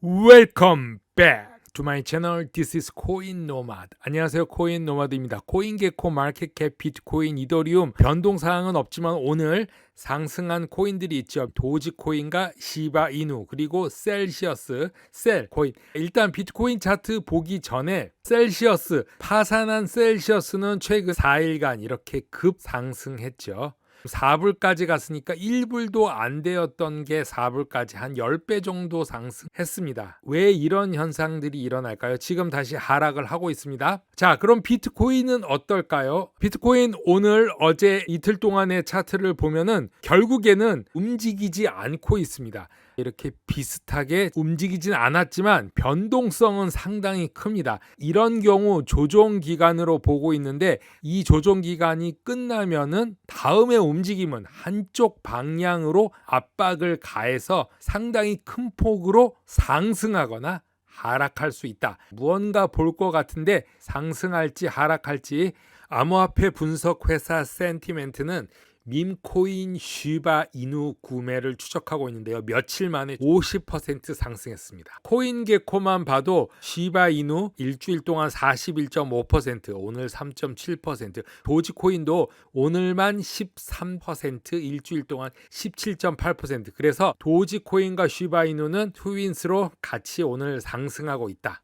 Welcome back to my channel. This is 코인 노마드. 안녕하세요, 코인 노마드입니다. 코인게코, 마켓캡, 비트코인, 이더리움 변동사항은 없지만 오늘 상승한 코인들이 있죠. 도지코인과 시바이누 그리고 셀시어스, 셀코인. 일단 비트코인 차트 보기 전에 셀시어스, 파산한 셀시어스는 최근 4일간 이렇게 급상승했죠. 4불까지 갔으니까 1불도 안 되었던 게 4불까지 한 10배 정도 상승했습니다. 왜 이런 현상들이 일어날까요? 지금 다시 하락을 하고 있습니다. 자, 그럼 비트코인은 어떨까요? 비트코인 오늘 어제 이틀 동안의 차트를 보면은 결국에는 움직이지 않고 있습니다. 이렇게 비슷하게 움직이진 않았지만 변동성은 상당히 큽니다. 이런 경우 조정 기간으로 보고 있는데 이 조정 기간이 끝나면은 다음의 움직임은 한쪽 방향으로 압박을 가해서 상당히 큰 폭으로 상승하거나 하락할 수 있다. 무언가 볼 것 같은데 상승할지 하락할지. 암호화폐 분석 회사 센티멘트는 밈코인 시바이누 구매를 추적하고 있는데요. 며칠 만에 50% 상승했습니다. 코인게코만 봐도 시바이누 일주일 동안 41.5%, 오늘 3.7%, 도지코인도 오늘만 13%, 일주일 동안 17.8%. 그래서 도지코인과 시바이누는 트윈스로 같이 오늘 상승하고 있다.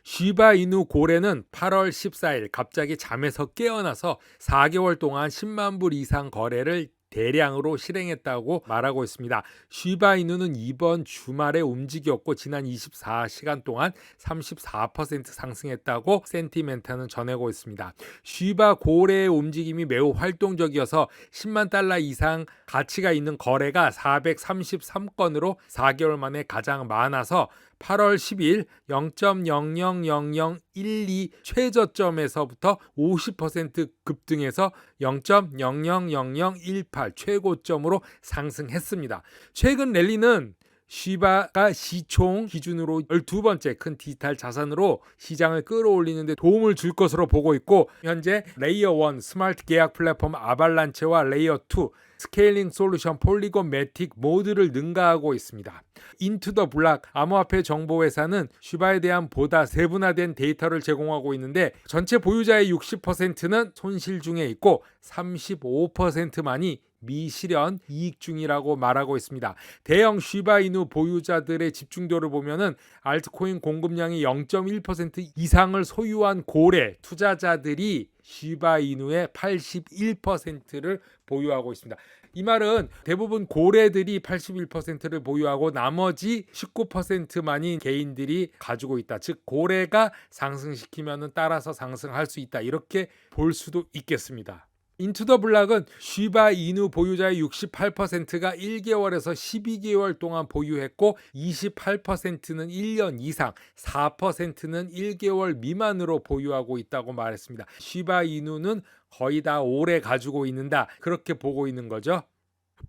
시바이누 고래는 8월 14일 갑자기 잠에서 깨어나서 4개월 동안 10만 불 이상 거래를 대량으로 실행했다고 말하고 있습니다. 시바이누는 이번 주말에 움직였고 지난 24시간 동안 34% 상승했다고 센티멘트는 전하고 있습니다. 시바 고래의 움직임이 매우 활동적이어서 10만 달러 이상 가치가 있는 거래가 433건으로 4개월 만에 가장 많아서 8월 10일 0.000012 최저점에서부터 50% 급등해서 0.000018 최고점으로 상승했습니다. 최근 랠리는 시바가 시총 기준으로 12번째 큰 디지털 자산으로 시장을 끌어올리는 데 도움을 줄 것으로 보고 있고, 현재 레이어 1 스마트 계약 플랫폼 아발란체와 레이어 2 스케일링 솔루션 폴리곤 매틱 모두를 능가하고 있습니다. 인투 더 블락 암호화폐 정보회사는 시바에 대한 보다 세분화된 데이터를 제공하고 있는데 전체 보유자의 60%는 손실 중에 있고 35%만이 미실현 이익 중이라고 말하고 있습니다. 대형 시바이누 보유자들의 집중도를 보면은 알트코인 공급량이 0.1% 이상을 소유한 고래 투자자들이 시바이누의 81%를 보유하고 있습니다. 이 말은 대부분 고래들이 81%를 보유하고 나머지 19%만이 개인들이 가지고 있다. 즉 고래가 상승시키면 따라서 상승할 수 있다. 이렇게 볼 수도 있겠습니다. 인투 더 블락은 시바이누 보유자의 68%가 1개월에서 12개월 동안 보유했고 28%는 1년 이상, 4%는 1개월 미만으로 보유하고 있다고 말했습니다. 시바이누는 거의 다 오래 가지고 있는다. 그렇게 보고 있는 거죠.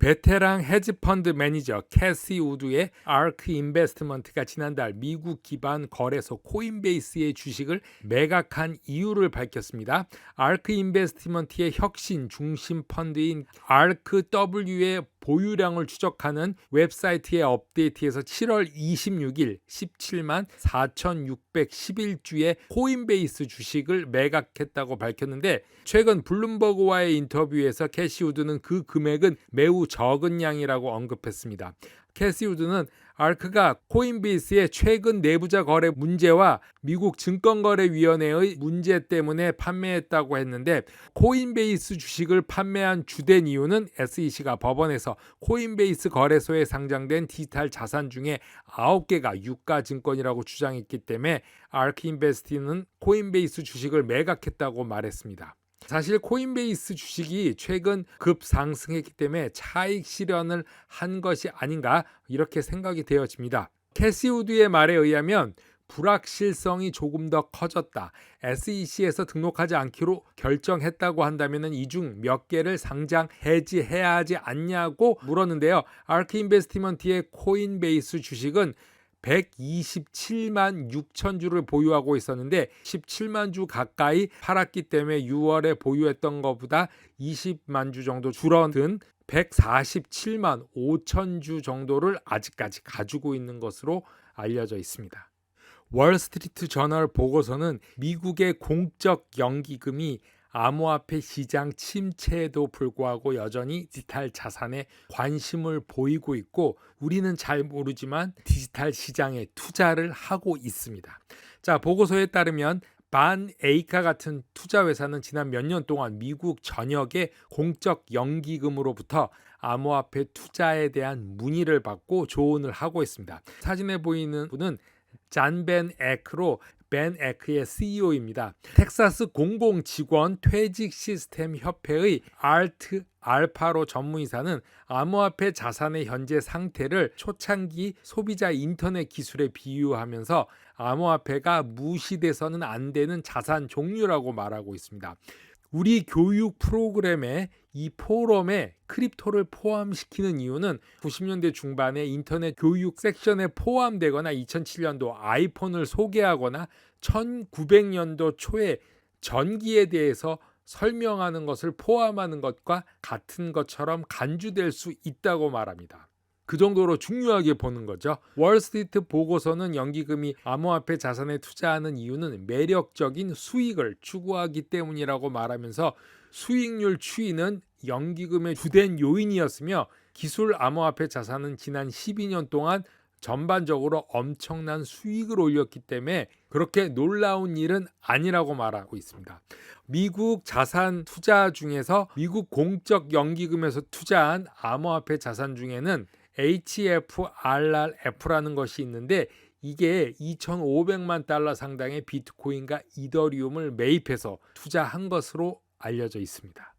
베테랑 헤지펀드 매니저 캐시 우드의 아크 인베스트먼트가 지난달 미국 기반 거래소 코인베이스의 주식을 매각한 이유를 밝혔습니다. 아크 인베스트먼트의 혁신 중심 펀드인 ARKW의 보유량을 추적하는 웹사이트의 업데이트에서 7월 26일 17만 4,611주의 코인베이스 주식을 매각했다고 밝혔는데, 최근 블룸버그와의 인터뷰에서 캐시 우드는 그 금액은 매우 적은 양이라고 언급했습니다. 캐시 우드는 아크가 코인베이스의 최근 내부자 거래 문제와 미국 증권거래위원회의 문제 때문에 판매했다고 했는데, 코인베이스 주식을 판매한 주된 이유는 SEC가 법원에서 코인베이스 거래소에 상장된 디지털 자산 중에 9개가 유가증권이라고 주장했기 때문에 아크 인베스트는 코인베이스 주식을 매각했다고 말했습니다. 사실 코인베이스 주식이 최근 급상승했기 때문에 차익 실현을 한 것이 아닌가 이렇게 생각이 되어집니다. 캐시 우드의 말에 의하면 불확실성이 조금 더 커졌다. SEC에서 등록하지 않기로 결정했다고 한다면 이 중 몇 개를 상장 해지해야 하지 않냐고 물었는데요. 아크 인베스트먼트의 코인베이스 주식은 127만 6천 주를 보유하고 있었는데 17만 주 가까이 팔았기 때문에 6월에 보유했던 것보다 20만 주 정도 줄어든 147만 5천 주 정도를 아직까지 가지고 있는 것으로 알려져 있습니다. 월스트리트 저널 보고서는 미국의 공적 연기금이 암호화폐 시장 침체에도 불구하고 여전히 디지털 자산에 관심을 보이고 있고 우리는 잘 모르지만 디지털 시장에 투자를 하고 있습니다. 자, 보고서에 따르면 반에이카 같은 투자 회사는 지난 몇 년 동안 미국 전역의 공적 연기금으로부터 암호화폐 투자에 대한 문의를 받고 조언을 하고 있습니다. 사진에 보이는 분은 잔벤 에크로 벤 에크의 CEO입니다. 텍사스 공공직원 퇴직 시스템 협회의 알트 알파로 전무이사는 암호화폐 자산의 현재 상태를 초창기 소비자 인터넷 기술에 비유하면서 암호화폐가 무시돼서는 안 되는 자산 종류라고 말하고 있습니다. 우리 교육 프로그램에 이 포럼에 크립토를 포함시키는 이유는 90년대 중반에 인터넷 교육 섹션에 포함되거나 2007년도 아이폰을 소개하거나 1900년도 초에 전기에 대해서 설명하는 것을 포함하는 것과 같은 것처럼 간주될 수 있다고 말합니다. 그 정도로 중요하게 보는 거죠. 월스트리트 보고서는 연기금이 암호화폐 자산에 투자하는 이유는 매력적인 수익을 추구하기 때문이라고 말하면서 수익률 추이는 연기금의 주된 요인이었으며 기술 암호화폐 자산은 지난 12년 동안 전반적으로 엄청난 수익을 올렸기 때문에 그렇게 놀라운 일은 아니라고 말하고 있습니다. 미국 자산 투자 중에서 미국 공적 연기금에서 투자한 암호화폐 자산 중에는 HFRRF라는 것이 있는데 이게 2,500만 달러 상당의 비트코인과 이더리움을 매입해서 투자한 것으로 알려져 있습니다.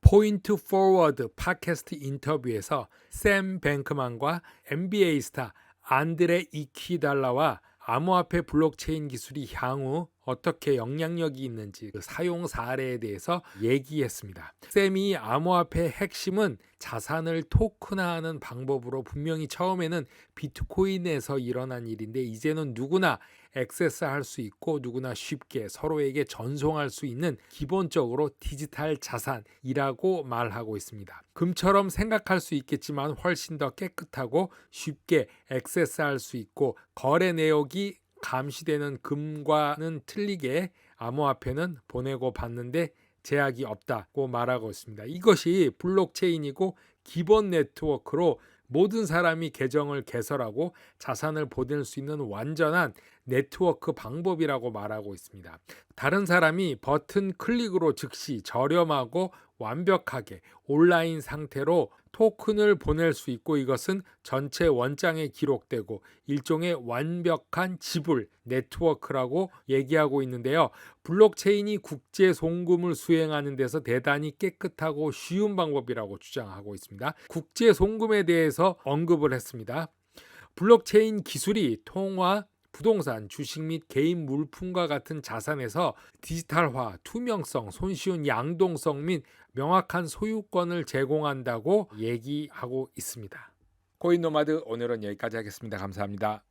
포인트 포워드 팟캐스트 인터뷰에서 샘 뱅크만과 NBA 스타 안드레 이퀴달라와 암호화폐 블록체인 기술이 향후 어떻게 영향력이 있는지 그 사용 사례에 대해서 얘기했습니다. 샘이 암호화폐의 핵심은 자산을 토큰화하는 방법으로 분명히 처음에는 비트코인에서 일어난 일인데 이제는 누구나 액세스할 수 있고 누구나 쉽게 서로에게 전송할 수 있는 기본적으로 디지털 자산이라고 말하고 있습니다. 금처럼 생각할 수 있겠지만 훨씬 더 깨끗하고 쉽게 액세스할 수 있고 거래 내역이 감시되는 금과는 틀리게 암호화폐는 보내고 받는데 제약이 없다고 말하고 있습니다. 이것이 블록체인이고 기본 네트워크로 모든 사람이 계정을 개설하고 자산을 보낼 수 있는 완전한 네트워크 방법이라고 말하고 있습니다. 다른 사람이 버튼 클릭으로 즉시 저렴하고 완벽하게 온라인 상태로 토큰을 보낼 수 있고 이것은 전체 원장에 기록되고 일종의 완벽한 지불 네트워크라고 얘기하고 있는데요. 블록체인이 국제 송금을 수행하는 데서 대단히 깨끗하고 쉬운 방법이라고 주장하고 있습니다. 국제 송금에 대해서 언급을 했습니다. 블록체인 기술이 통화, 부동산, 주식 및 개인 물품과 같은 자산에서 디지털화, 투명성, 손쉬운 양동성 및 명확한 소유권을 제공한다고 얘기하고 있습니다. 코인 노마드 오늘은 여기까지 하겠습니다. 감사합니다.